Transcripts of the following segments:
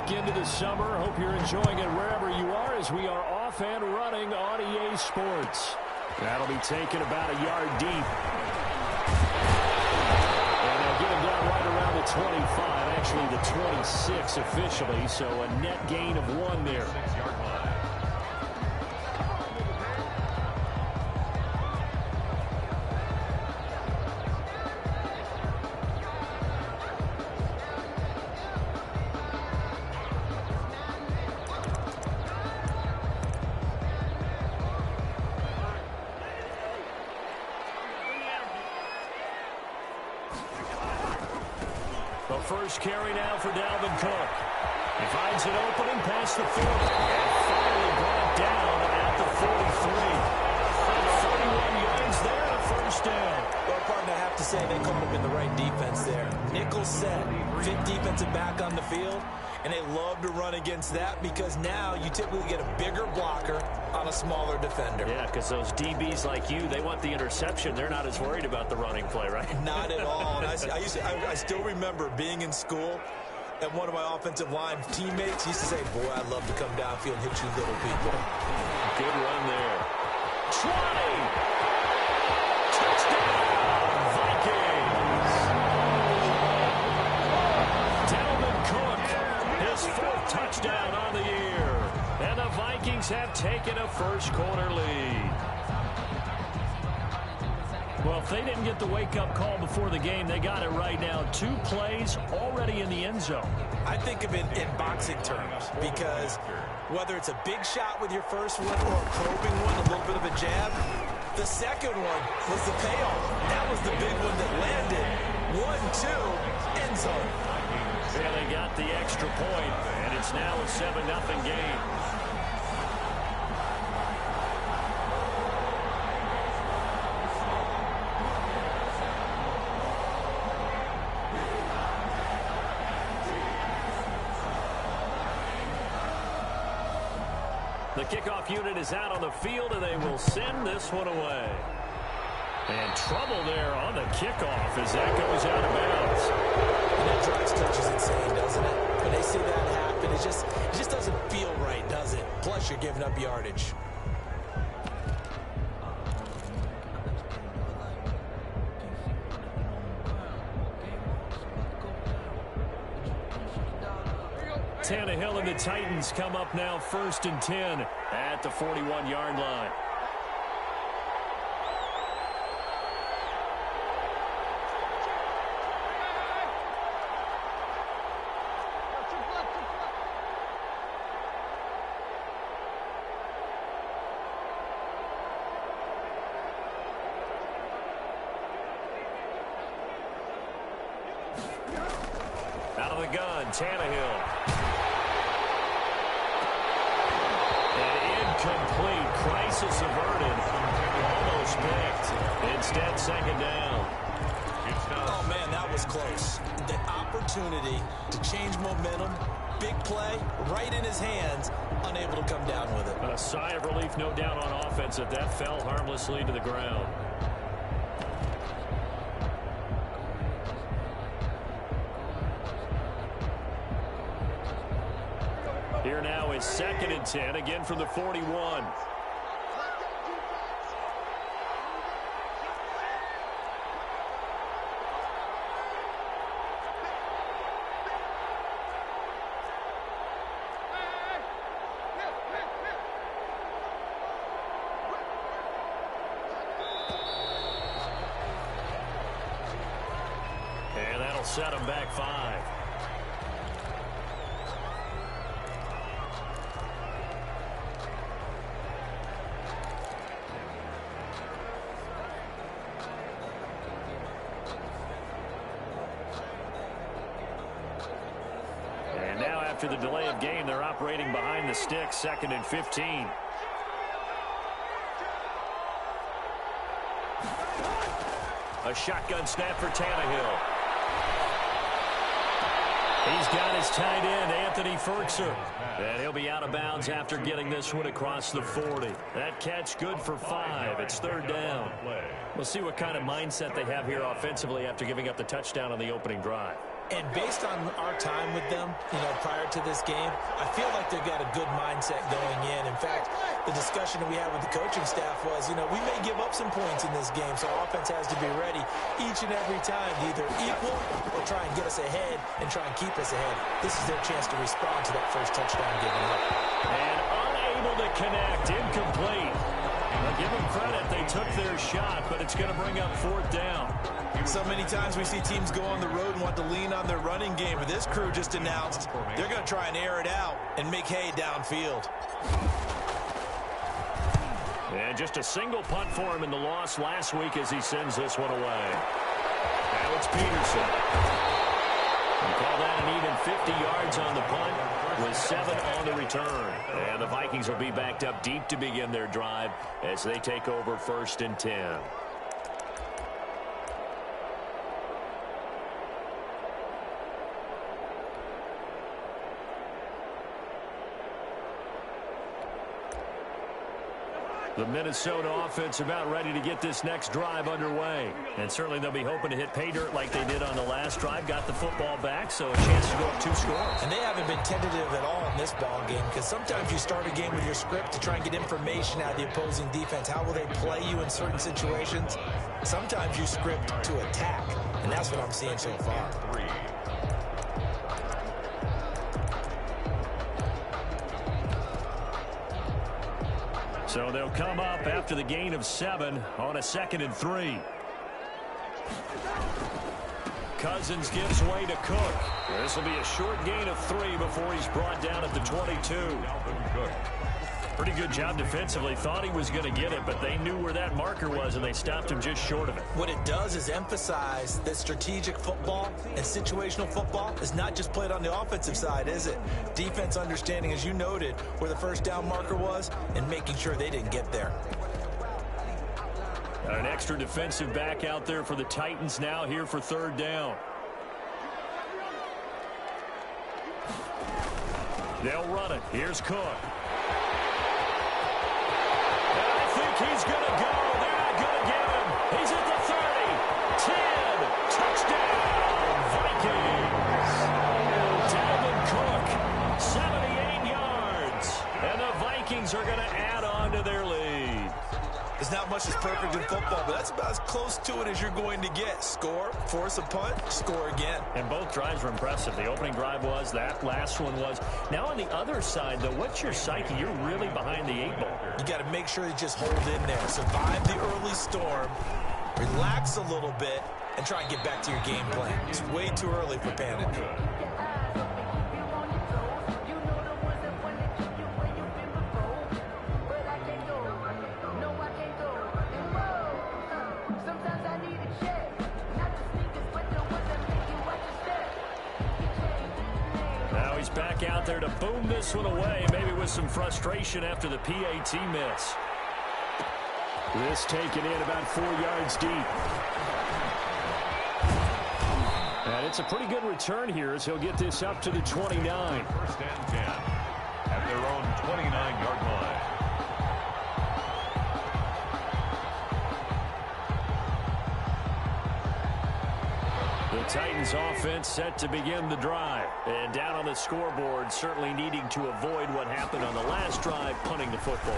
back into the summer. Hope you're enjoying it wherever you are as we are off and running on EA Sports. That'll be taken about a yard deep. And they'll get him down right around the 25, actually the 26 officially, so a net gain of 1 there. The first carry now for Dalvin Cook. He finds an opening past the 40. And finally brought down at the 43. 41 yards there, a first down. Well, partner, I have to say they called him in the right defense there. Nickel set, fit defensive back on the field, and they love to run against that because now you typically get a bigger blocker on a smaller defender. Yeah, because those DBs like you, they want the interception. They're not as worried about the running play, right? Not at all. And I still remember being in school, and one of my offensive line teammates used to say, boy, I'd love to come downfield and hit you little people. Good run there. 20! Touchdown, Vikings! Dalvin Cook, his 4th touchdown on the year. And the Vikings have taken a first-quarter lead. Well, if they didn't get the wake-up call before the game, they got it right now. 2 plays already in the end zone. I think of it in boxing terms because whether it's a big shot with your first one or a probing one, a little bit of a jab, the second one was the payoff. That was the big one that landed. 1-2, end zone. Yeah, they got the extra point, and it's now a 7-0 game. The kickoff unit is out on the field, and they will send this one away. And trouble there on the kickoff as that goes out of bounds. And that drives touch is insane, doesn't it? When they see that happen, it just doesn't feel right, does it? Plus, you're giving up yardage. Tannehill and the Titans come up now 1st and 10 at the 41-yard line. Out of the gun, Tannehill. Incomplete. Crisis averted. Almost picked. Instead, 2nd down. Oh, man, that was close. The opportunity to change momentum, big play, right in his hands, unable to come down with it. A sigh of relief, no doubt, on offense that fell harmlessly to the ground. Here now is 2nd and 10, again from the 41. And that'll set them back 5. After the delay of game, they're operating behind the sticks, 2nd and 15. A shotgun snap for Tannehill. He's got his tight end, Anthony Ferkser. And he'll be out of bounds after getting this one across the 40. That catch good for 5. It's 3rd down. We'll see what kind of mindset they have here offensively after giving up the touchdown on the opening drive. And based on our time with them, prior to this game, I feel like they've got a good mindset going in. In fact, the discussion that we had with the coaching staff was, we may give up some points in this game, so our offense has to be ready each and every time to either equal or try and get us ahead and try and keep us ahead. This is their chance to respond to that first touchdown given up. And unable to connect, incomplete. Well, give them credit, they took their shot, but it's going to bring up fourth down. So many times we see teams go on the road and want to lean on their running game, but this crew just announced they're going to try and air it out and make hay downfield. And just a single punt for him in the loss last week as he sends this one away. Now it's Peterson. We call that an even 50 yards on the punt with 7 on the return. And the Vikings will be backed up deep to begin their drive as they take over 1st and 10. The Minnesota offense about ready to get this next drive underway. And certainly they'll be hoping to hit pay dirt like they did on the last drive. Got the football back, so a chance to go up 2 scores. And they haven't been tentative at all in this ball game because sometimes you start a game with your script to try and get information out of the opposing defense. How will they play you in certain situations? Sometimes you script to attack, and that's what I'm seeing so far. So they'll come up after the gain of 7 on a 2nd and 3. Cousins gives way to Cook. This will be a short gain of 3 before he's brought down at the 22. Pretty good job defensively. Thought he was going to get it, but they knew where that marker was, and they stopped him just short of it. What it does is emphasize that strategic football and situational football is not just played on the offensive side, is it? Defense understanding, as you noted, where the first down marker was and making sure they didn't get there. Got an extra defensive back out there for the Titans now here for 3rd down. They'll run it. Here's Cook. He's going to go. They're not going to get him. He's at the 30. 10. Touchdown, Vikings. Dalvin Cook, 78 yards. And the Vikings are going to add on to their lead. There's not much that's perfect in football, but that's about as close to it as you're going to get. Score, force a punt, score again. And both drives were impressive. The opening drive was, that last one was. Now on the other side, though, what's your psyche? You're really behind the 8 ball. You got to make sure you just hold in there. Survive the early storm, relax a little bit, and try and get back to your game plan. It's way too early for panic. Back out there to boom this one away, maybe with some frustration after the PAT miss. This taken in about 4 yards deep. And it's a pretty good return here as he'll get this up to the 29. 1st and 10 at their own 29-yard line. The Titans offense set to begin the drive. And down on the scoreboard, certainly needing to avoid what happened on the last drive, punting the football.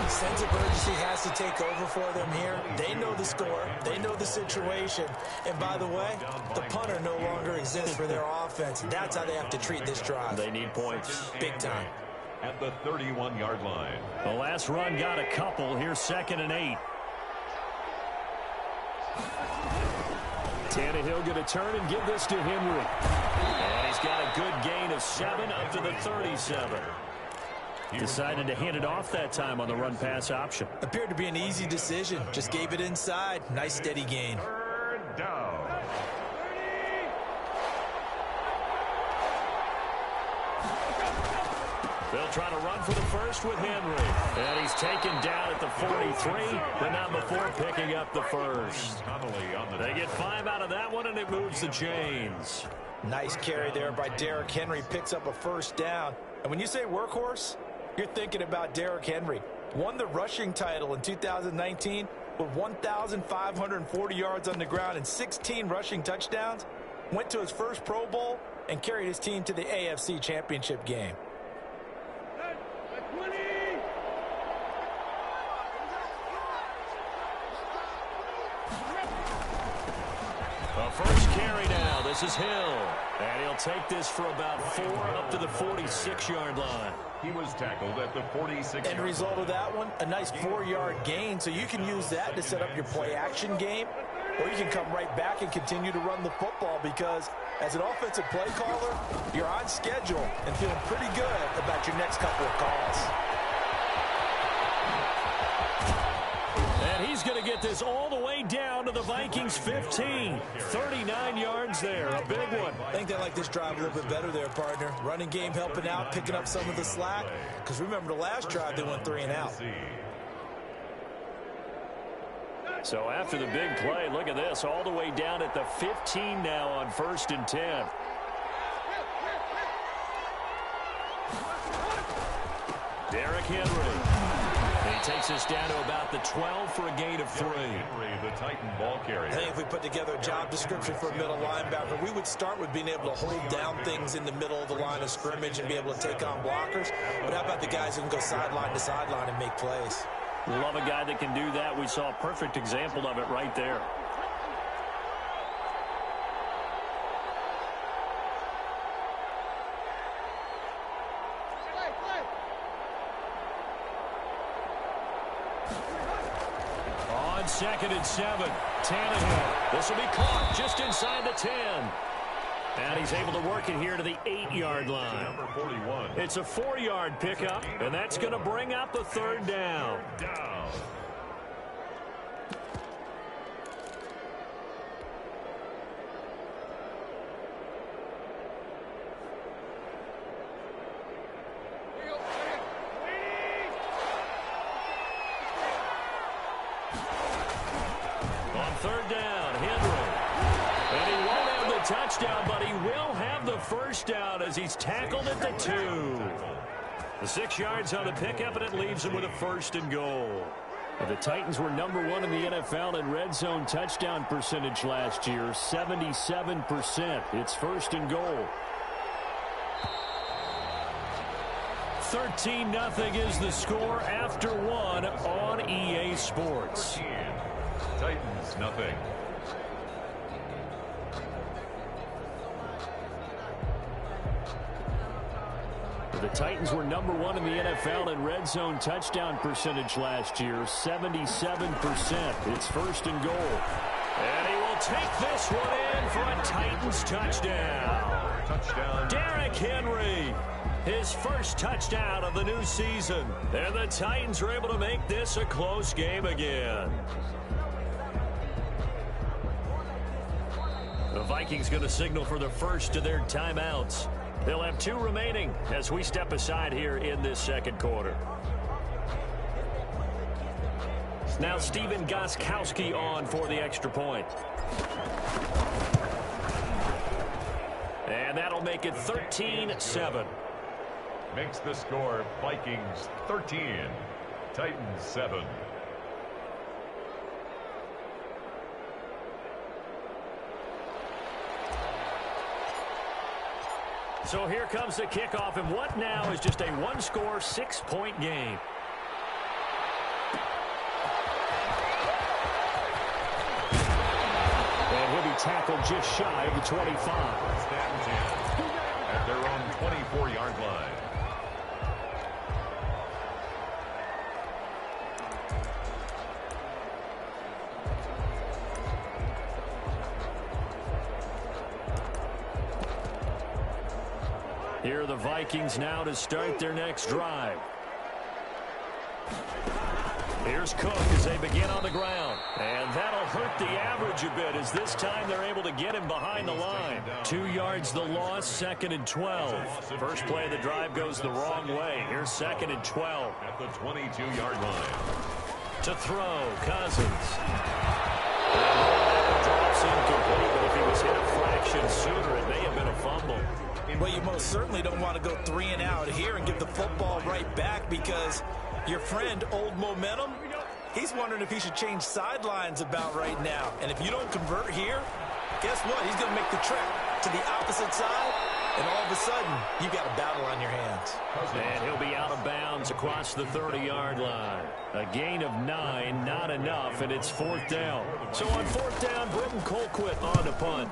Sense of urgency has to take over for them here. They know the score. They know the situation. And by the way, the punter no longer exists for their offense. That's how they have to treat this drive. They need points. Big time. At the 31-yard line. The last run got a couple. Here's 2nd and 8. Tannehill going to turn and give this to Henry. And he's got a good gain of 7 up to the 37. Decided to hand it off that time on the run-pass option. Appeared to be an easy decision. Just gave it inside. Nice steady gain. 3rd down. They'll try to run for the first with Henry. And he's taken down at the 43, but not before picking up the first. They get 5 out of that one, and it moves the chains. Nice carry there by Derrick Henry. Picks up a 1st down. And when you say workhorse, you're thinking about Derrick Henry. Won the rushing title in 2019 with 1,540 yards on the ground and 16 rushing touchdowns. went to his first Pro Bowl, and carried his team to the AFC Championship game. The first carry now. This is Hill. And he'll take this for about 4 up to the 46-yard line. He was tackled at the 46. End result of that one, a nice 4-yard gain. So you can use that to set up your play-action game, or you can come right back and continue to run the football, because as an offensive play caller, you're on schedule and feeling pretty good about your next couple of calls. And he's going to get this all the way down to the Vikings 15. 39 yards there, a big one. I think they like this drive a little bit better there, partner. Running game helping out, picking up some of the slack. Because remember, the last drive, they went 3 and out. So after the big play, look at this, all the way down at the 15 now on 1st and 10. Derrick Henry. He takes us down to about the 12 for a gain of 3. Henry, the Titan ball carrier. I think if we put together a job description for a middle linebacker, we would start with being able to hold down things in the middle of the line of scrimmage and be able to take on blockers. But how about the guys who can go sideline to sideline and make plays? Love a guy that can do that. We saw a perfect example of it right there. On 2nd and 7, Tannehill. This will be caught just inside the 10. And he's able to work it here to the 8-yard line. Number 41. It's a 4-yard pickup, and that's going to bring up a 3rd down. On 3rd down, Henry. And he won't have the touchdown, but he will have the 1st down as he's tackled at the 2. The 6 yards on the pickup, and it leaves him with a 1st and goal. And the Titans were number 1 in the NFL in red zone touchdown percentage last year, 77%. It's 1st and goal. 13-0 is the score after 1 on EA Sports. Titans, nothing. The Titans were number 1 in the NFL in red zone touchdown percentage last year, 77%. It's 1st and goal. And he will take this one in for a Titans touchdown. Touchdown. Derrick Henry, his first touchdown of the new season. And the Titans are able to make this a close game again. The Vikings going to signal for the first of their timeouts. They'll have 2 remaining as we step aside here in this 2nd quarter. Now Stephen Gostkowski on for the extra point. And that'll make it 13-7. Makes the score Vikings 13, Titans 7. So here comes the kickoff, and what now is just a 1-score, 6-point game. And he'll be tackled just shy of the 25. Stanton's in at their own 24-yard line. Here are the Vikings now to start their next drive. Here's Cook as they begin on the ground. And that'll hurt the average a bit as this time they're able to get him behind the line. 2 yards the loss, 2nd and 12. First play of the drive goes the wrong way. Here's 2nd and 12. At the 22-yard line. To throw, Cousins. And drops incomplete, but if he was hit a fraction sooner, it may have been a fumble. Well, you most certainly don't want to go 3 and out here and give the football right back, because your friend, Old Momentum, He's wondering if he should change sidelines about right now. And if you don't convert here, guess what? He's going to make the trek to the opposite side, and all of a sudden, you got a battle on your hands. And he'll be out of bounds across the 30-yard line. A gain of 9, not enough, and it's 4th down. So on 4th down, Britton Colquitt on to punt.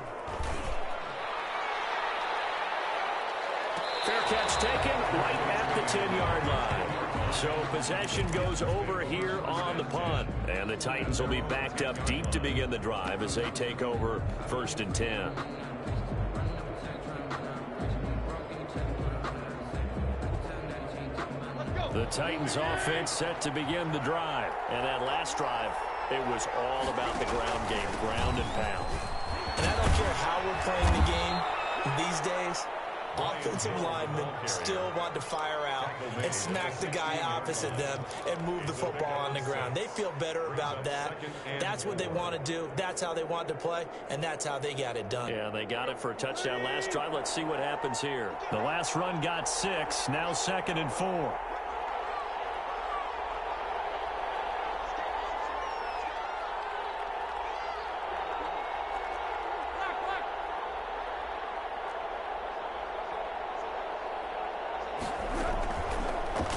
Fair catch taken right at the 10-yard line. So possession goes over here on the punt. And the Titans will be backed up deep to begin the drive as they take over 1st and 10. The Titans offense set to begin the drive. And that last drive, it was all about the ground game, ground and pound. And I don't care how we're playing the game these days, offensive linemen still want to fire out and smack the guy opposite them and move the football on the ground. They feel better about that. That's what they want to do. That's how they want to play, and that's how they got it done. Yeah, they got it for a touchdown last drive. Let's see what happens here. The last run got 6, now 2nd and 4.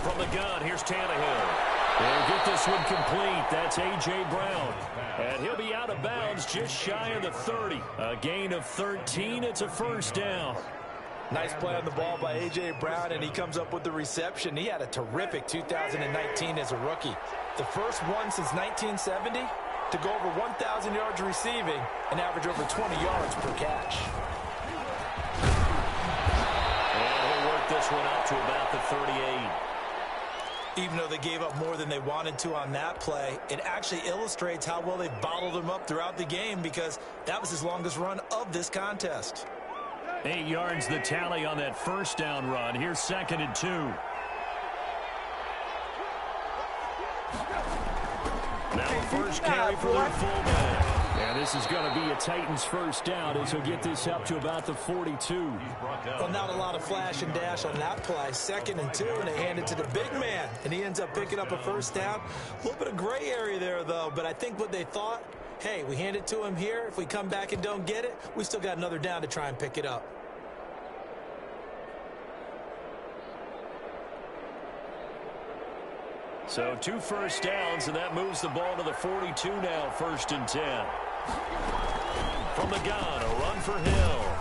From the gun, here's Tannehill. They'll get this one complete. That's A.J. Brown. And he'll be out of bounds just shy of the 30. A gain of 13. It's a 1st down. Nice play on the ball by A.J. Brown, and he comes up with the reception. He had a terrific 2019 as a rookie. The first one since 1970 to go over 1,000 yards receiving and average over 20 yards per catch. And he'll work this one up to about the 38. Even though they gave up more than they wanted to on that play, it actually illustrates how well they bottled him up throughout the game, because that was his longest run of this contest. 8 yards the tally on that 1st down run. Here's 2nd and 2. Now the first carry for their fullback. And this is going to be a Titans 1st down as he'll get this up to about the 42. Well, not a lot of flash and dash on that play. 2nd and 2, and they hand it to the big man, and he ends up picking up a 1st down. A little bit of gray area there, though, but I think what they thought, hey, we hand it to him here. If we come back and don't get it, we still got another down to try and pick it up. So 2 1st downs, and that moves the ball to the 42 now, 1st and 10. From the gun, a run for Hill.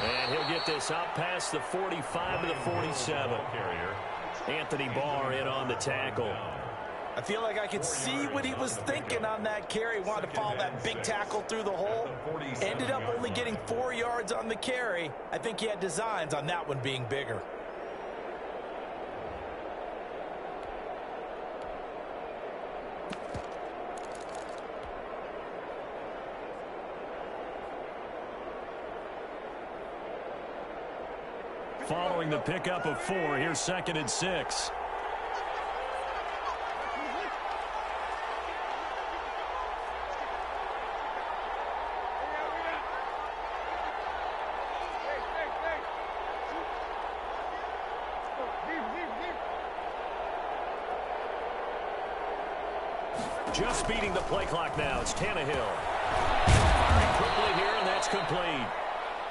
And he'll get this up past the 45 to the 47. Anthony Barr in on the tackle. I feel like I could see what he was thinking on that carry. Wanted to follow that big tackle through the hole. Ended up only getting 4 yards on the carry. I think he had designs on that one being bigger. Following the pickup of 4, here's 2nd and 6. Just beating the play clock now. It's Tannehill. Firing quickly here, and that's complete.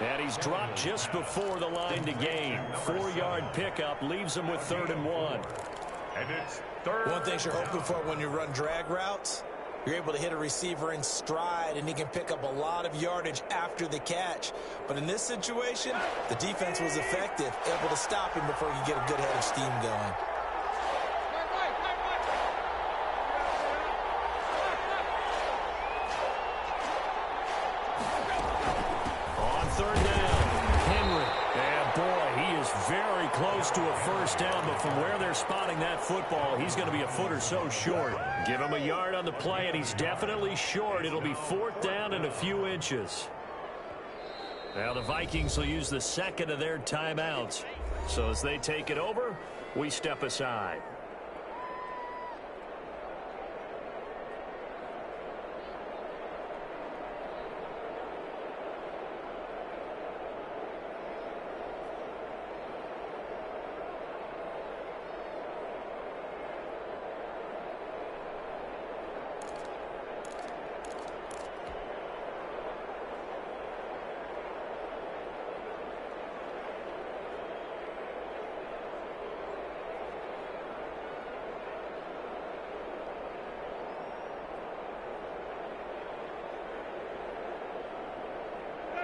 And he's dropped just before the line to gain. 4-yard pickup leaves him with 3rd and 1. And it's 3rd. One thing you're hoping for when you run drag routes, you're able to hit a receiver in stride, and he can pick up a lot of yardage after the catch. But in this situation, the defense was effective, able to stop him before you get a good head of steam going. Close to a 1st down, but from where they're spotting that football, he's going to be a foot or so short. Give him a yard on the play, and he's definitely short. It'll be 4th down and a few inches. Now the Vikings will use the 2nd of their timeouts. So as they take it over, we step aside.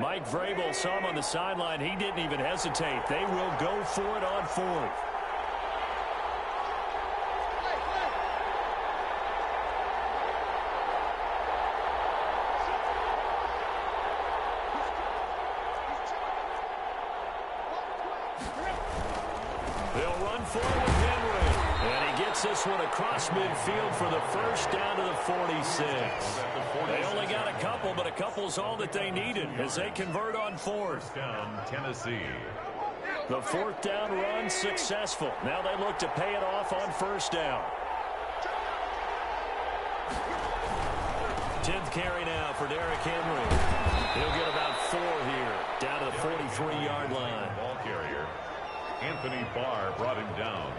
Mike Vrabel saw him on the sideline. He didn't even hesitate. They will go for it on fourth. They'll run forward with Henry. And he gets this one across midfield for the first down to the 46. They only got a couple, but a couple's all that they needed as they convert on fourth. Down, Tennessee. The fourth down run successful. Now they look to pay it off on first down. 10th carry now for Derrick Henry. He'll get about 4 here, down to the 43-yard line. Ball carrier. Anthony Barr brought him down.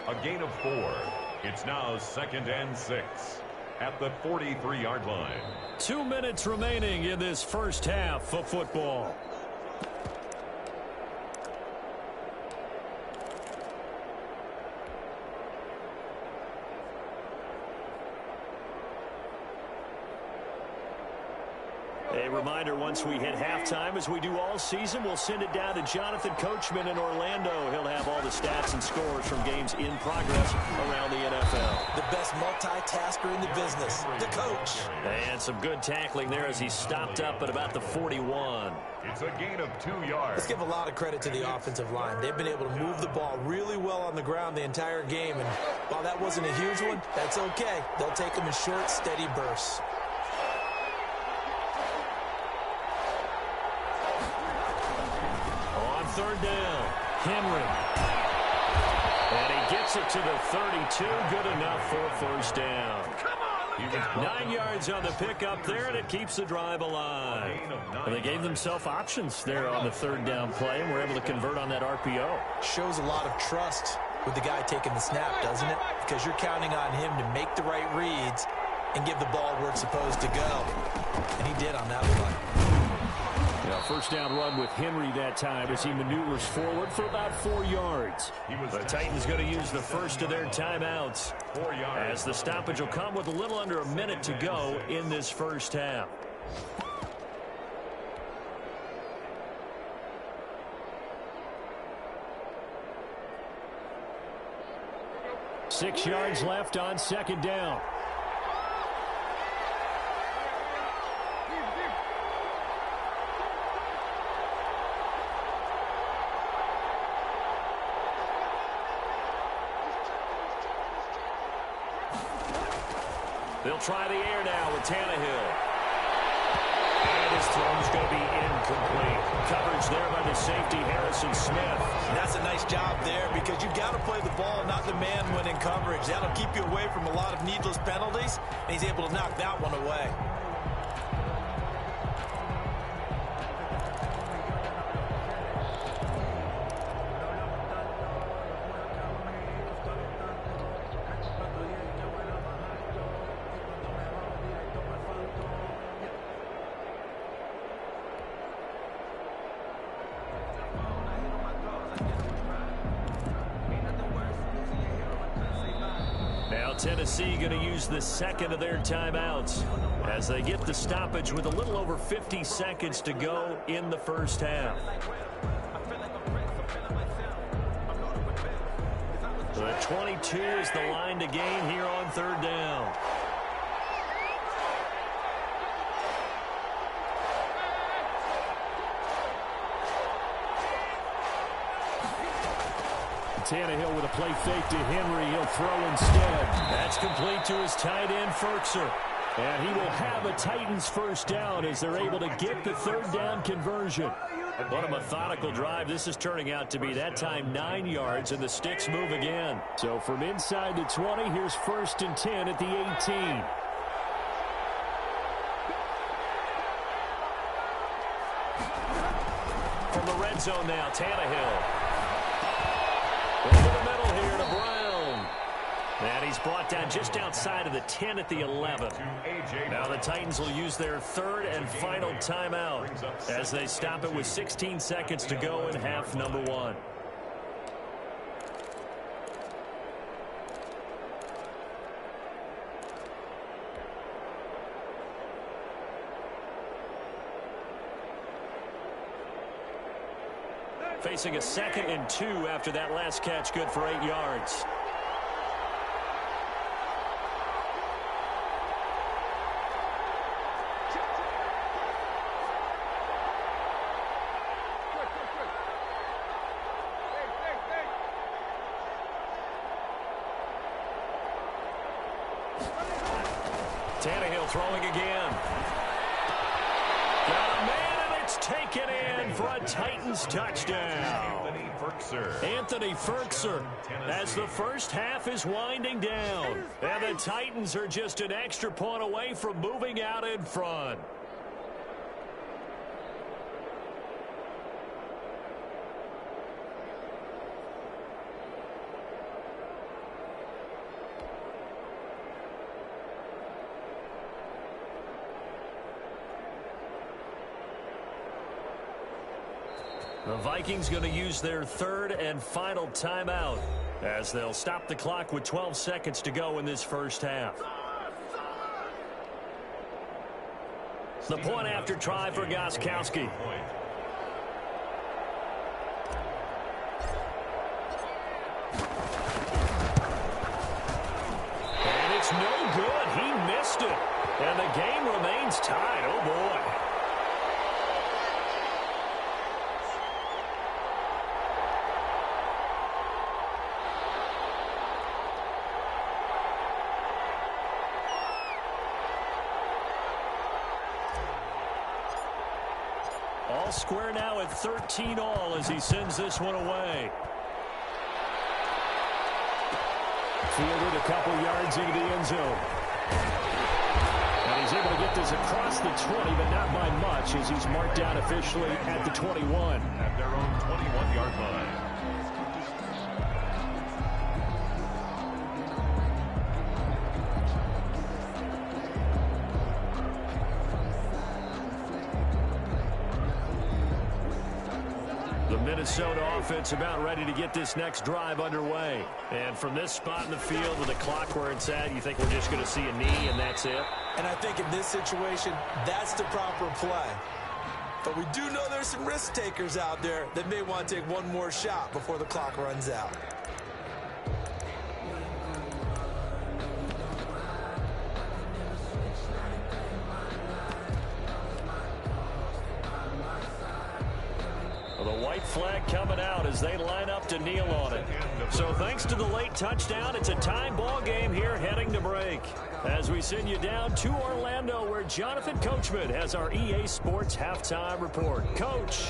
A gain of 4. It's now 2nd and 6 at the 43-yard line. 2 minutes remaining in this first half of football. A reminder, once we hit halftime, as we do all season, we'll send it down to Jonathan Coachman in Orlando. He'll have all the stats and scores from games in progress around the NFL. The best multitasker in the business, the coach. And some good tackling there as he stopped up at about the 41. It's a gain of 2 yards. Let's give a lot of credit to the offensive line. They've been able to move the ball really well on the ground the entire game. And while that wasn't a huge one, that's okay. They'll take them in short, steady bursts. Third down, Henry. And he gets it to the 32. Good enough for first down. 9 yards on the pickup there, and it keeps the drive alive. And they gave themselves options there on the third down play, and were able to convert on that RPO. Shows a lot of trust with the guy taking the snap, doesn't it? Because you're counting on him to make the right reads and give the ball where it's supposed to go. And he did on that one. First down run with Henry that time as he maneuvers forward for about 4 yards. The Titans going to use the first of their timeouts as the stoppage will come with a little under a minute to go in this first half. Six yards left on second down. They'll try the air now with Tannehill. And his throw's going to be incomplete. Coverage there by the safety, Harrison Smith. And that's a nice job there because you've got to play the ball, not the man when in coverage. That'll keep you away from a lot of needless penalties, and he's able to knock that one away. Tennessee going to use the second of their timeouts as they get the stoppage with a little over 50 seconds to go in the first half. The 22 is the line to gain here on third down. Tannehill with a play fake to Henry. He'll throw instead. That's complete to his tight end, Ferkser. And he will have a Titans first down as they're able to get the third down conversion. What a methodical drive this is turning out to be. That time 9 yards, and the sticks move again. So from inside the 20, here's 1st and 10 at the 18. From the red zone now, Tannehill. Over the middle here to Brown. And he's brought down just outside of the 10 at the 11. Now the Titans will use their third and final timeout as they stop it with 16 seconds to go in half number 1. Facing a 2nd and 2 after that last catch, good for 8 yards. Tannehill throwing again. Got a man, and it's taken in for a Titans touchdown. Anthony Ferkser as the first half is winding down. And the Titans are just an extra point away from moving out in front. The Vikings going to use their 3rd and final timeout as they'll stop the clock with 12 seconds to go in this first half. The point after try for Gostkowski. And it's no good. He missed it. And the game remains tied. Oh, boy. All square now at 13 all as he sends this one away. Fielded a couple yards into the end zone. And he's able to get this across the 20, but not by much as he's marked down officially at the 21. At their own 21-yard line. Minnesota offense about ready to get this next drive underway. And from this spot in the field with the clock where it's at, you think we're just going to see a knee and that's it? And I think in this situation, that's the proper play. But we do know there's some risk takers out there that may want to take one more shot before the clock runs out. The white flag coming out as they line up to kneel on it. So thanks to the late touchdown, it's a tie ball game here heading to break. As we send you down to Orlando where Jonathan Coachman has our EA Sports halftime report. Coach.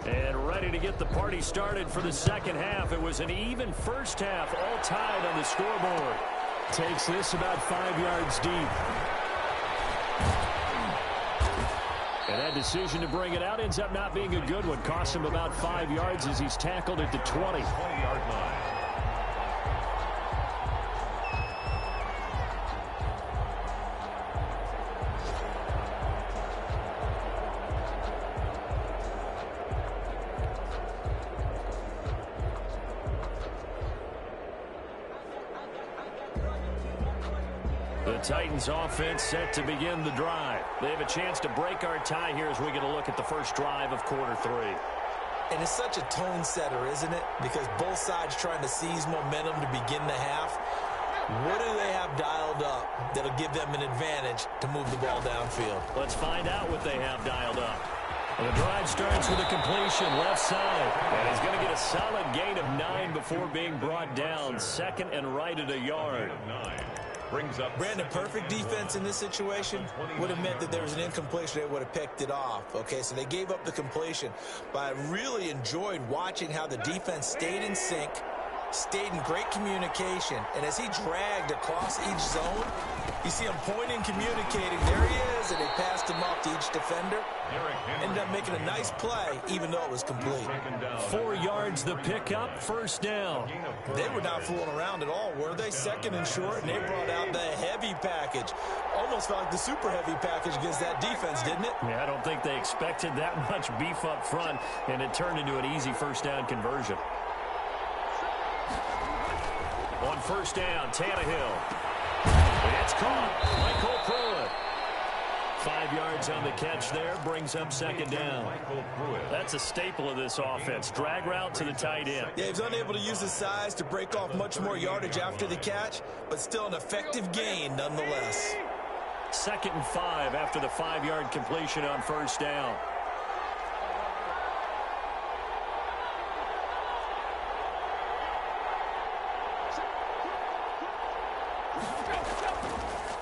And ready to get the party started for the second half. It was an even first half, all tied on the scoreboard. Takes this about 5 yards deep. And that decision to bring it out ends up not being a good one. Cost him about 5 yards as he's tackled at the 20-yard line. The Titans offense set to begin the drive. They have a chance to break our tie here as we get a look at the first drive of quarter 3. And it's such a tone setter, isn't it? Because both sides trying to seize momentum to begin the half. What do they have dialed up that'll give them an advantage to move the ball downfield? Let's find out what they have dialed up. And the drive starts with a completion left side. And he's going to get a solid gain of 9 before being brought down. Second and right at a yard. Brings up Brandon, perfect defense in this situation would have meant that there was an incompletion. They would have picked it off. Okay, so they gave up the completion. But I really enjoyed watching how the defense stayed in sync, stayed in great communication. And as he dragged across each zone, you see him pointing, communicating. There he is, and they passed him off to each defender. Ended up making a nice play, even though it was complete. 4 yards the pickup, first down. They were not fooling around at all, were they? Second and short, and they brought out the heavy package. Almost felt like the super heavy package against that defense, didn't it? Yeah, I don't think they expected that much beef up front, and it turned into an easy first down conversion. On first down, Tannehill. That's caught. Michael Pruitt. 5 yards on the catch there, brings up second down. That's a staple of this offense. Drag route to the tight end. Yeah, he's unable to use his size to break off much more yardage after the catch, but still an effective gain nonetheless. 2nd and 5 after the 5-yard completion on first down.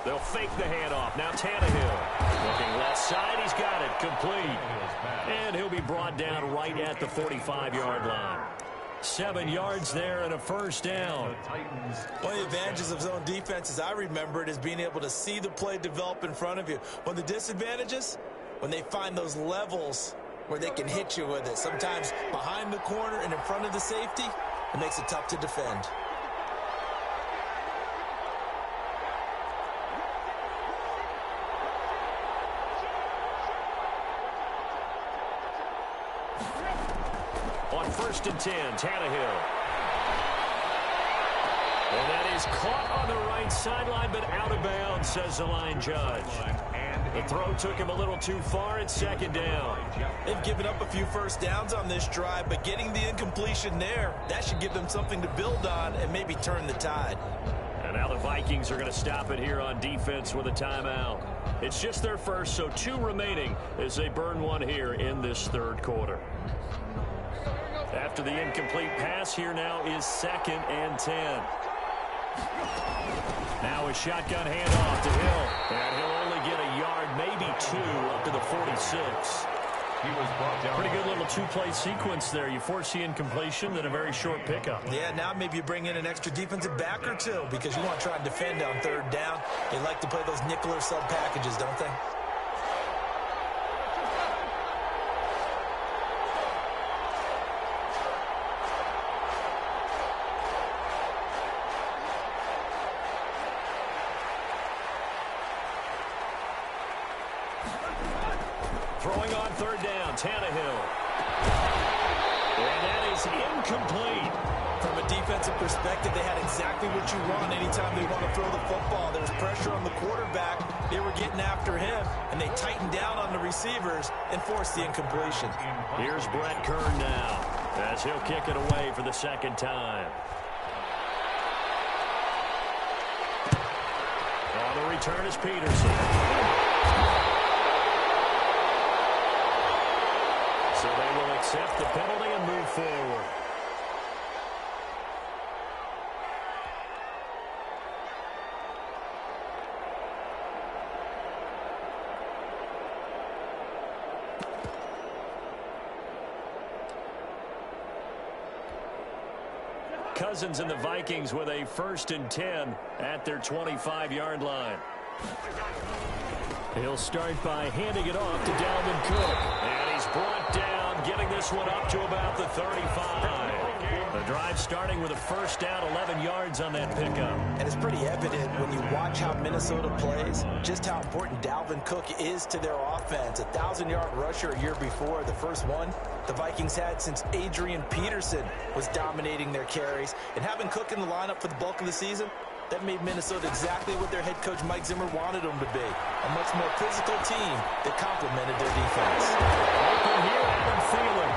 They'll fake the handoff. Now Tannehill looking left side. He's got it. Complete. And he'll be brought down right at the 45-yard line. 7 yards there and a first down. One of the advantages of zone defense, as I remember it, is being able to see the play develop in front of you. One of the disadvantages, when they find those levels where they can hit you with it, sometimes behind the corner and in front of the safety, it makes it tough to defend. On 1st and 10, Tannehill. And that is caught on the right sideline, but out of bounds, says the line judge. The throw took him a little too far. It's second down. They've given up a few first downs on this drive, but getting the incompletion there, that should give them something to build on and maybe turn the tide. And now the Vikings are going to stop it here on defense with a timeout. It's just their first, so 2 remaining as they burn one here in this 3rd quarter. After the incomplete pass, here now is 2nd and 10. Now a shotgun handoff to Hill. And he'll only get a yard, maybe 2, up to the 46. He was brought down. Pretty good little 2-play sequence there. You force the incompletion, then a very short pickup. Yeah, now maybe you bring in an extra defensive back or 2 because you want to try and defend on 3rd down. They like to play those nickel or sub packages, don't they? Throwing on 3rd down, Tannehill. And that is incomplete. From a defensive perspective, they had exactly what you want anytime they want to throw the football. There was pressure on the quarterback. They were getting after him, and they tightened down on the receivers and forced the incompletion. Here's Brett Kern now as he'll kick it away for the 2nd time. On the return is Peterson. So they will accept the penalty and move forward. Cousins and the Vikings with a 1st and 10 at their 25-yard line. He'll start by handing it off to Dalvin Cook. And he's brought down, getting this one up to about the 35. The drive starting with a first down, 11 yards on that pickup. And it's pretty evident when you watch how Minnesota plays, just how important Dalvin Cook is to their offense. A 1,000-yard rusher a year before, the first one the Vikings had since Adrian Peterson was dominating their carries. And having Cook in the lineup for the bulk of the season, that made Minnesota exactly what their head coach Mike Zimmer wanted them to be. A much more physical team that complemented their defense. Open here, Adam Thielen.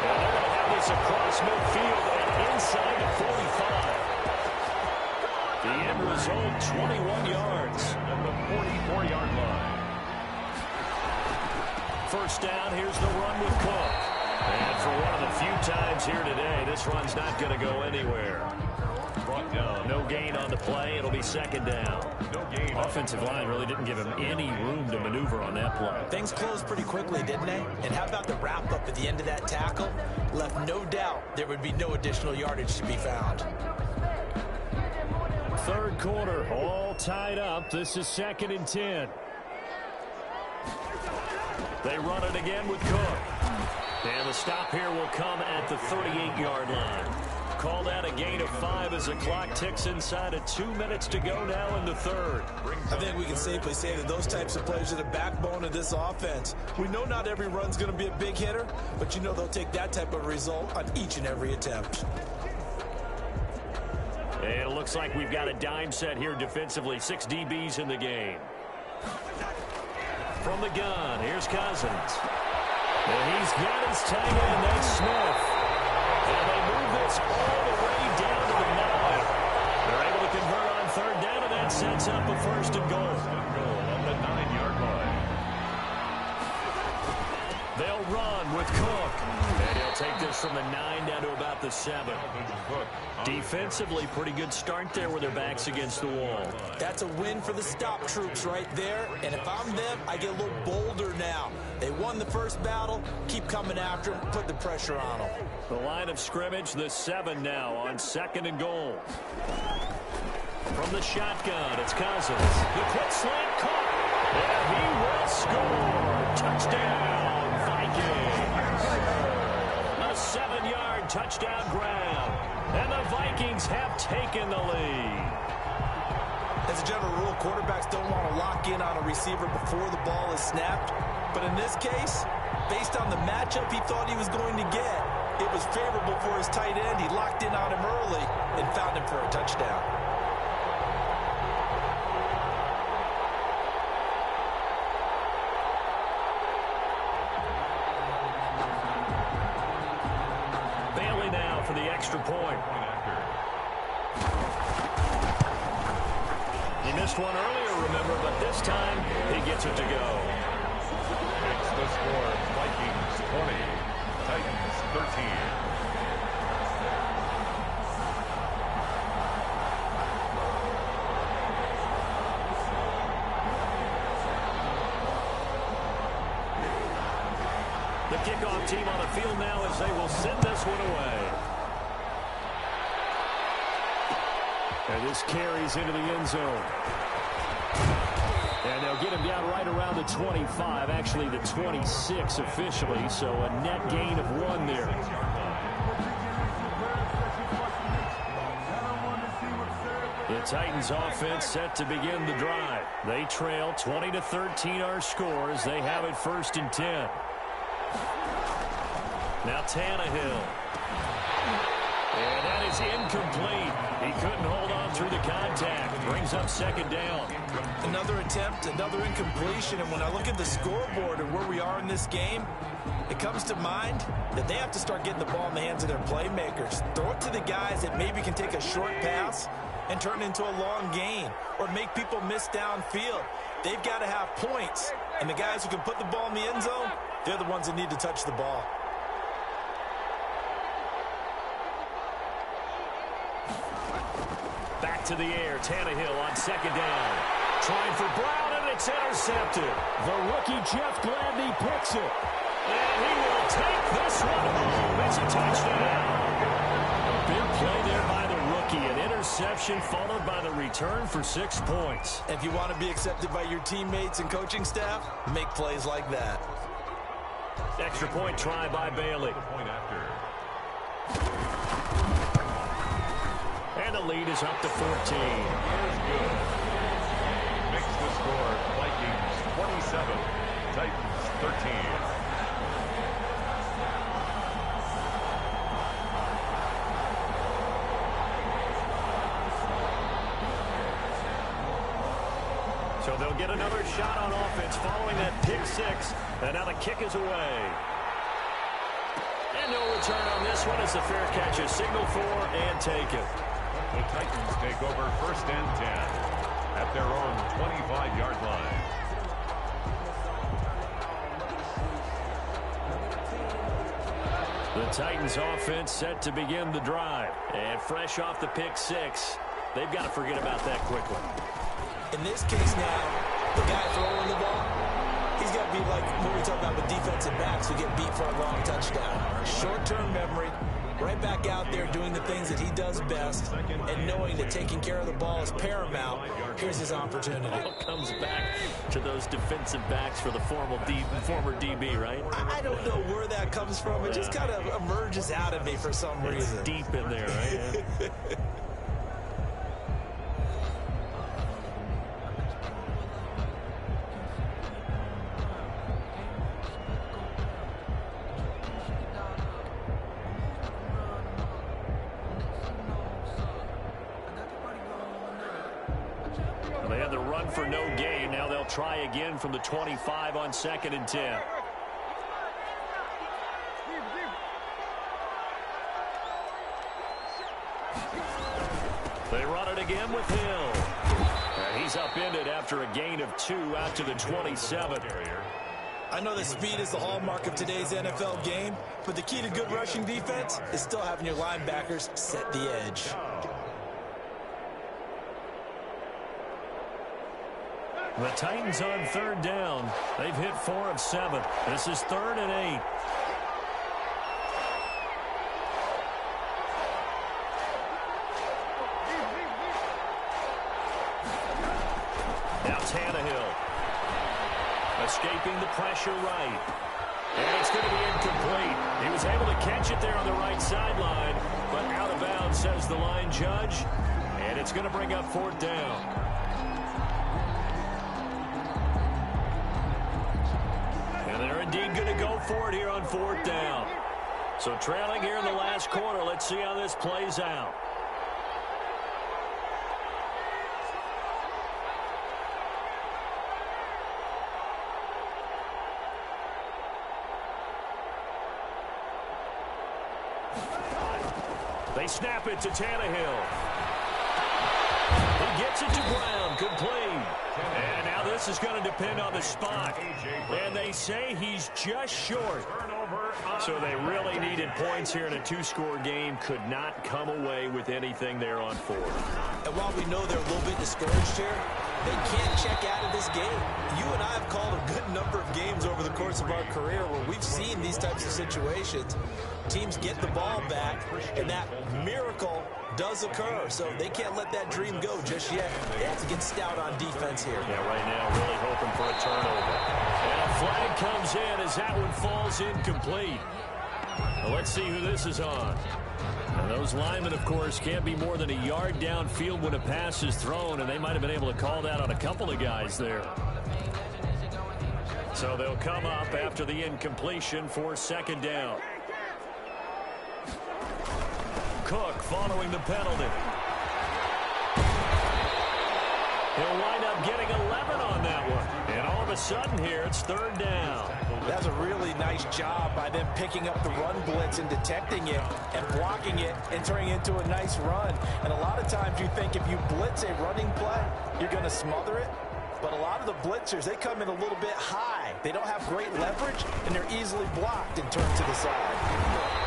And they're going to have this across midfield and inside the 45. The end result, 21 yards. At the 44-yard line. First down, here's the run with Cook. And for one of the few times here today, this run's not going to go anywhere. Brought down. No gain on the play. It'll be 2nd down. No gain. Offensive line really didn't give him any room to maneuver on that play. Things closed pretty quickly, didn't they? And how about the wrap-up at the end of that tackle? Left no doubt there would be no additional yardage to be found. 3rd quarter, all tied up. This is 2nd and 10. They run it again with Cook. And the stop here will come at the 38-yard line. Called out a gain of 5 as the clock ticks inside of 2 minutes to go now in the 3rd. I think we can safely say that those types of plays are the backbone of this offense. We know not every run's going to be a big hitter, but you know they'll take that type of result on each and every attempt. And it looks like we've got a dime set here defensively. 6 DBs in the game. From the gun, here's Cousins. And he's got his tight end, that's Smith. And they move this all the way down to the 9. They're able to convert on third down, and that sets up a first and goal. On the 9-yard line. They'll run with Cook. And he'll take this from the 9 down to about the 7. Defensively, pretty good start there with their backs against the wall. That's a win for the stop troops right there. And if I'm them, I get a little bolder now. They won the first battle. Keep coming after them. Put the pressure on them. The line of scrimmage, the 7 now on 2nd and goal. From the shotgun, it's Cousins. The quick slant caught. And he will score. Touchdown, Vikings. A 7-yard touchdown grab. And the Vikings have taken the lead. As a general rule, quarterbacks don't want to lock in on a receiver before the ball is snapped. But in this case, based on the matchup he thought he was going to get, it was favorable for his tight end. He locked in on him early and found him for a touchdown. Bailey now for the extra point. He missed one earlier, remember, but this time he gets it to go. It's the score. Vikings 20, Titans 13. The kickoff team on the field now as they will send this one away. And this carries into the end zone. And they'll get him down right around the 25, actually the 26 officially, so a net gain of 1 there. The Titans offense set to begin the drive. They trail 20-13 our scores. They have it 1st and 10. Now Tannehill. And that is incomplete. He couldn't hold on through the contact. Brings up 2nd down. Another attempt, another incompletion. And when I look at the scoreboard and where we are in this game, it comes to mind that they have to start getting the ball in the hands of their playmakers. Throw it to the guys that maybe can take a short pass and turn it into a long gain or make people miss downfield. They've got to have points. And the guys who can put the ball in the end zone, they're the ones that need to touch the ball. Back to the air. Tannehill on 2nd down. Trying for Brown, and it's intercepted. The rookie Jeff Gladney picks it. And he will take this one home. It's a touchdown. A big play there by the rookie. An interception followed by the return for 6 points. If you want to be accepted by your teammates and coaching staff, make plays like that. Extra point try by Bailey. Point after. And the lead is up to 14. Here's good. Makes the score Vikings 27, Titans 13. So they'll get another shot on offense following that pick 6. And now the kick is away. And no return on this one as the fair catch is signaled for and taken. The Titans take over 1st and 10 at their own 25-yard line. The Titans offense set to begin the drive. And fresh off the pick 6, they've got to forget about that quickly. In this case now, the guy throwing the ball, he's got to be like what we talk about with defensive backs who get beat for a long touchdown. Short-term memory, right back out there doing the things that he does best, and knowing that taking care of the ball is paramount. Here's his opportunity. It comes back to those defensive backs for the former DB, right? I don't know where that comes from. It just kind of emerges out of me for some reason. It's deep in there, right? Yeah. run for no gain. Now they'll try again from the 25 on 2nd and 10. They run it again with Hill. And he's upended after a gain of 2 out to the 27. I know that speed is the hallmark of today's NFL game, but the key to good rushing defense is still having your linebackers set the edge. The Titans on 3rd down. They've hit 4 of 7. This is 3rd and 8. Now Tannehill. Escaping the pressure right. And it's going to be incomplete. He was able to catch it there on the right sideline, but out of bounds, says the line judge. And it's going to bring up 4th down. And they're indeed going to go for it here on 4th down. So trailing here in the last quarter. Let's see how this plays out. They snap it to Tannehill. He gets it to Brown. Complete. And now this is going to depend on the spot. And they say he's just short. So they really needed points here in a 2-score game. Could not come away with anything there on 4th. And while we know they're a little bit discouraged here, they can't check out of this game. You and I have called a good number of games over the course of our career where we've seen these types of situations. Teams get the ball back, and that miracle does occur. So they can't let that dream go just yet. They have to get stout on defense here. Yeah, right now really hoping for a turnover. And a flag comes in as that one falls incomplete. Well, let's see who this is on. And those linemen, of course, can't be more than a yard downfield when a pass is thrown, and they might have been able to call that on a couple of guys there. So they'll come up after the incompletion for 2nd down. Cook following the penalty. He'll wind up getting 11 on that one. And all of a sudden here, it's 3rd down. That's a really nice job by them picking up the run blitz and detecting it and blocking it and turning it into a nice run. And a lot of times you think if you blitz a running play, you're going to smother it. But a lot of the blitzers, they come in a little bit high. They don't have great leverage, and they're easily blocked and turned to the side.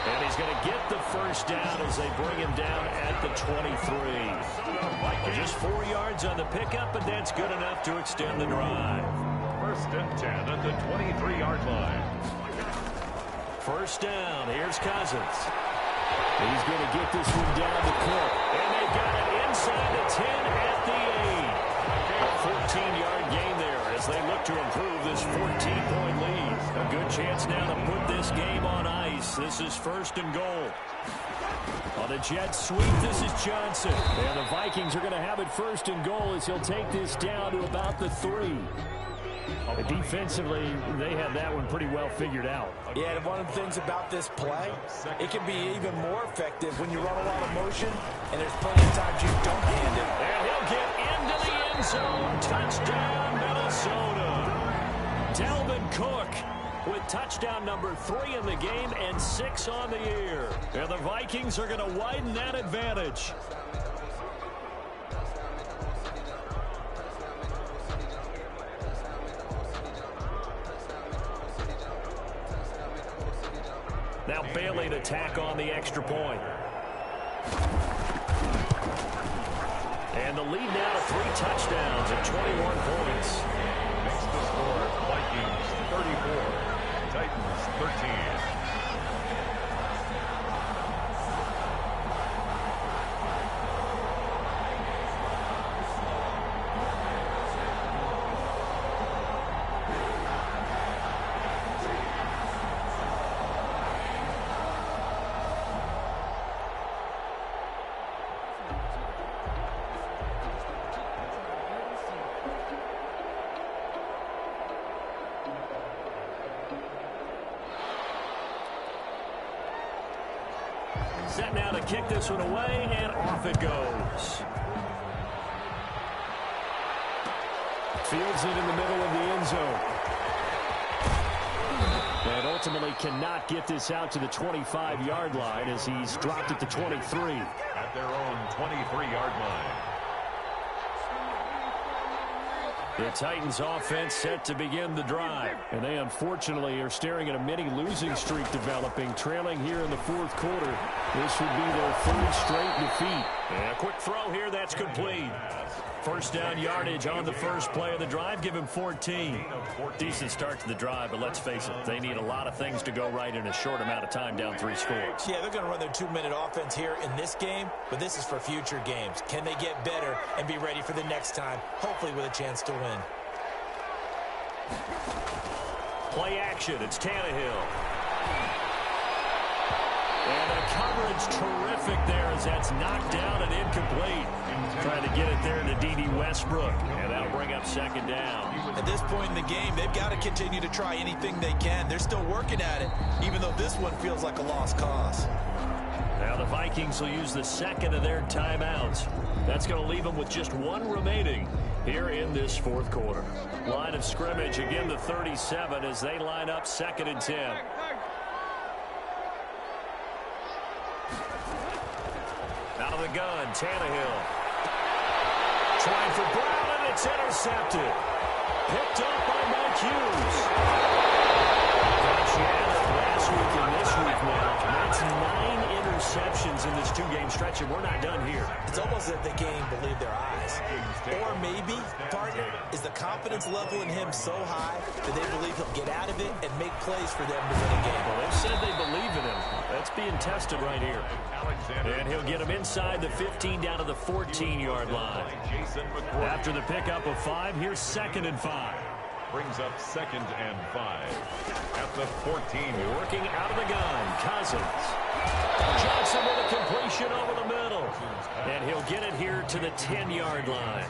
And he's going to get the 1st down as they bring him down at the 23. Just 4 yards on the pickup, but that's good enough to extend the drive. 1st and 10 at the 23-yard line. 1st down. Here's Cousins. He's going to get this one down to Cook. And they've got it inside the 10 at the 8. A 14-yard gain there as they look to improve this 14-point lead. A good chance now to put this game on ice. This is 1st and goal. On the jet sweep, this is Johnson. And the Vikings are going to have it 1st and goal as he'll take this down to about the 3. Defensively, they have that one pretty well figured out. Yeah, and one of the things about this play, it can be even more effective when you run a lot of motion, and there's plenty of times you don't hand it. And he'll get into the end zone. Touchdown, Minnesota. Dalvin Cook with touchdown number 3 in the game and 6 on the year. And the Vikings are going to widen that advantage. Now Bailey to tack on the extra point. And the lead now to 3 touchdowns and 21 points. Makes the score Vikings 34, Titans 13. Set now to kick this one away, and off it goes. Fields it in the middle of the end zone. And ultimately cannot get this out to the 25-yard line as he's dropped it to 23. At their own 23-yard line. The Titans offense set to begin the drive. And they unfortunately are staring at a mini losing streak developing, trailing here in the fourth quarter. This would be their third straight defeat. And a quick throw here, that's complete. First down yardage on the first play of the drive. Give him 14. Decent start to the drive, but let's face it, they need a lot of things to go right in a short amount of time, down 3 scores. Yeah, they're going to run their 2-minute offense here in this game, but this is for future games. Can they get better and be ready for the next time, hopefully with a chance to win? Play action, it's Tannehill. And the coverage terrific there as that's knocked down and incomplete. Trying to get it there to D.D. Westbrook. And that'll bring up second down. At this point in the game, they've got to continue to try anything they can. They're still working at it, even though this one feels like a lost cause. Now the Vikings will use the second of their timeouts. That's going to leave them with just one remaining here in this fourth quarter. Line of scrimmage, again the 37 as they line up 2nd and 10. Out of the gun, Tannehill. Trying for Brown, and it's intercepted. Picked up by Mike Hughes. Last week and this week now. That's 9 interceptions in this 2-game stretch, and we're not done here. It's almost as if they can't even believe their eyes. Or maybe, partner, is the confidence level in him so high that they believe he'll get out of it and make plays for them to win a game. Well, they've said they believe in him. That's being tested right here. And he'll get him inside the 15 down to the 14-yard line. After the pickup of 5, here's 2nd and 5. Brings up 2nd and 5. At the 14. Working out of the gun, Cousins. Johnson with a completion over the middle. And he'll get it here to the 10-yard line.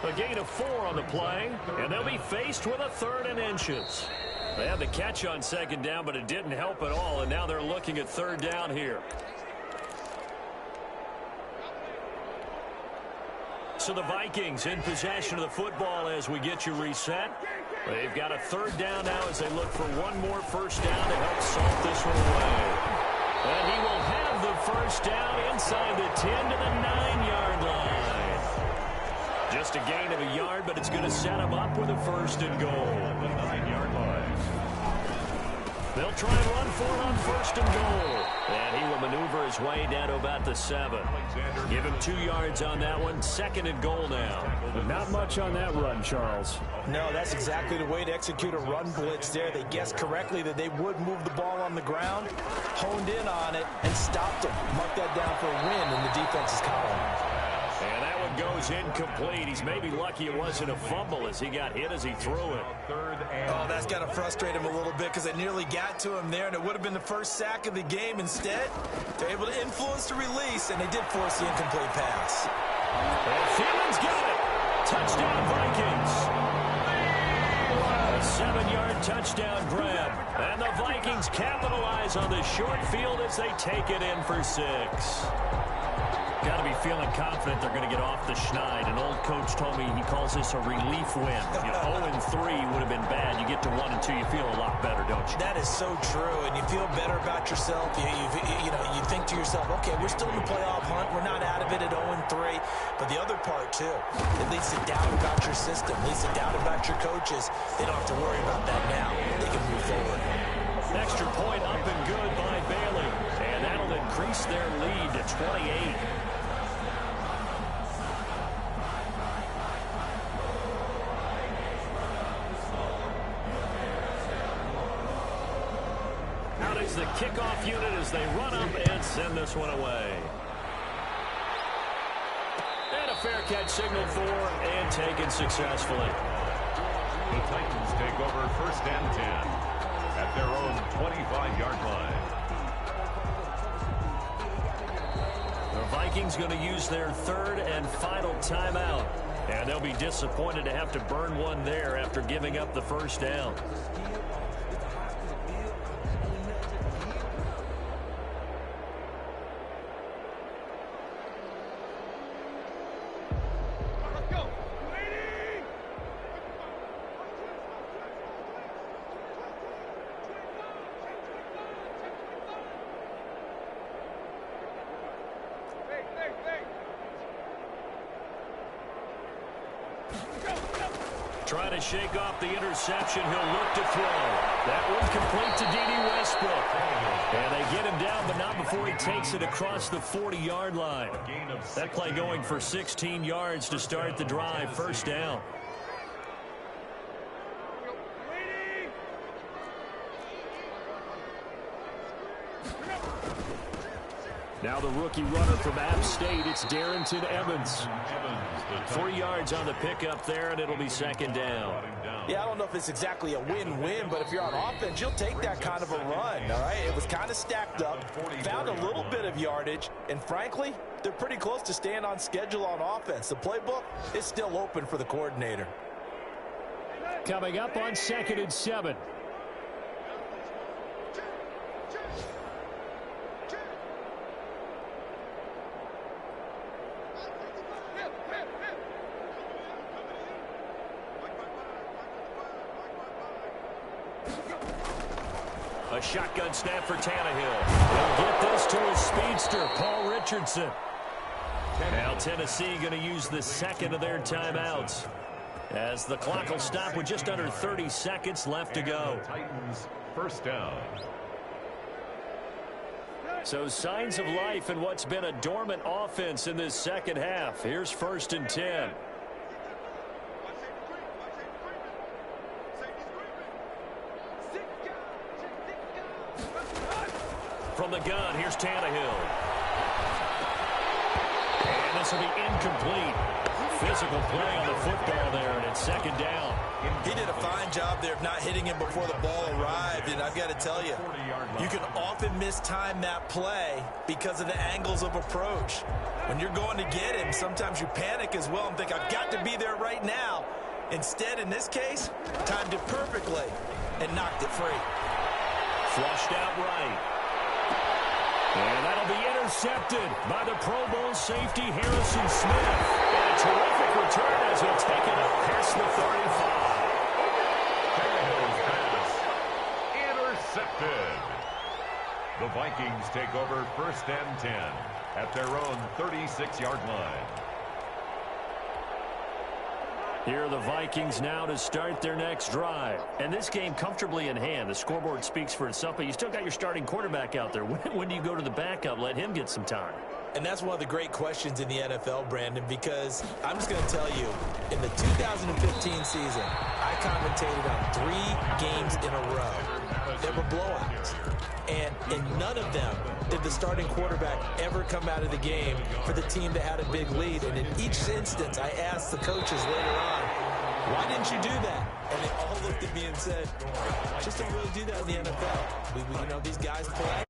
A gain of 4 on the play, and they'll be faced with a 3rd and inches. They had the catch on 2nd down, but it didn't help at all, and now they're looking at 3rd down here. So the Vikings in possession of the football as we get you reset. They've got a 3rd down now as they look for one more first down to help salt this one away. And he will have the first down inside the 10 to the 9-yard line. Just a gain of a yard, but it's going to set him up with a 1st and goal. The 9-yard line. They'll try and run for it on 1st and goal. And he will maneuver his way down to about the 7. Give him 2 yards on that one. 2nd and goal now. Not much on that run, Charles. No, that's exactly the way to execute a run blitz there. They guessed correctly that they would move the ball on the ground, honed in on it, and stopped them. Mark that down for a win in the defense's column. And that one goes incomplete. He's maybe lucky it wasn't a fumble as he got hit as he threw it. Oh, that's got to frustrate him a little bit because it nearly got to him there, and it would have been the first sack of the game. Instead, they're able to influence the release, and they did force the incomplete pass. And Thielman's got it. Touchdown, Vikings. A 7-yard touchdown grab. And the Vikings capitalize on the short field as they take it in for 6. Got to be feeling confident they're going to get off the schneid. An old coach told me he calls this a relief win. 0-3 would have been bad. You get to 1-2, you feel a lot better, don't you? That is so true, and you feel better about yourself. You think to yourself, okay, we're still in the playoff hunt. We're not out of it at 0-3. But the other part, too, it leads to doubt about your system. It leads to doubt about your coaches. They don't have to worry about that now. They can move forward. Extra point up and good by Bailey. And that'll increase their lead to 28. The kickoff unit as they run up and send this one away. And a fair catch signal for and taken successfully. The Titans take over 1st and 10 at their own 25-yard line. The Vikings going to use their 3rd and final timeout. And they'll be disappointed to have to burn one there after giving up the first down. trying to shake off the interception. He'll look to throw. That one complete to D.D. Westbrook. And they get him down, but not before he takes it across the 40-yard line. That play going for 16 yards to start the drive. First down. Now the rookie runner from App State, it's Darrington Evans. 3 yards on the pickup there, and it'll be second down. Yeah, I don't know if it's exactly a win-win, but if you're on offense, you'll take that kind of a run, all right? It was kind of stacked up, found a little bit of yardage, and frankly, they're pretty close to staying on schedule on offense. The playbook is still open for the coordinator. Coming up on 2nd and 7. A shotgun snap for Tannehill. He'll get this to his speedster, Paul Richardson. Now Tennessee going to use the second of their timeouts, as the clock will stop with just under 30 seconds left to go. Titans first down. So signs of life in what's been a dormant offense in this second half. Here's 1st and 10. From the gun, here's Tannehill. And this will be incomplete. Physical play on the football there, and it's second down. He did a fine job there of not hitting him before the ball arrived, and I've got to tell you, you can often mistime that play because of the angles of approach. When you're going to get him, sometimes you panic as well and think, I've got to be there right now. Instead, in this case, timed it perfectly and knocked it free. Flushed out right. And that'll be intercepted by the Pro Bowl safety, Harrison Smith. And a terrific return as he'll take it up past the 35. Tannehill's pass intercepted. The Vikings take over 1st and 10 at their own 36-yard line. Here are the Vikings now to start their next drive. And this game comfortably in hand. The scoreboard speaks for itself, but you still got your starting quarterback out there. When do you go to the backup, let him get some time? And that's one of the great questions in the NFL, Brandon, because I'm just going to tell you, in the 2015 season, I commentated on 3 games in a row. They were blowouts. And in none of them did the starting quarterback ever come out of the game for the team that had a big lead. And in each instance, I asked the coaches later on, why didn't you do that? And they all looked at me and said, just don't really do that in the NFL. These guys play.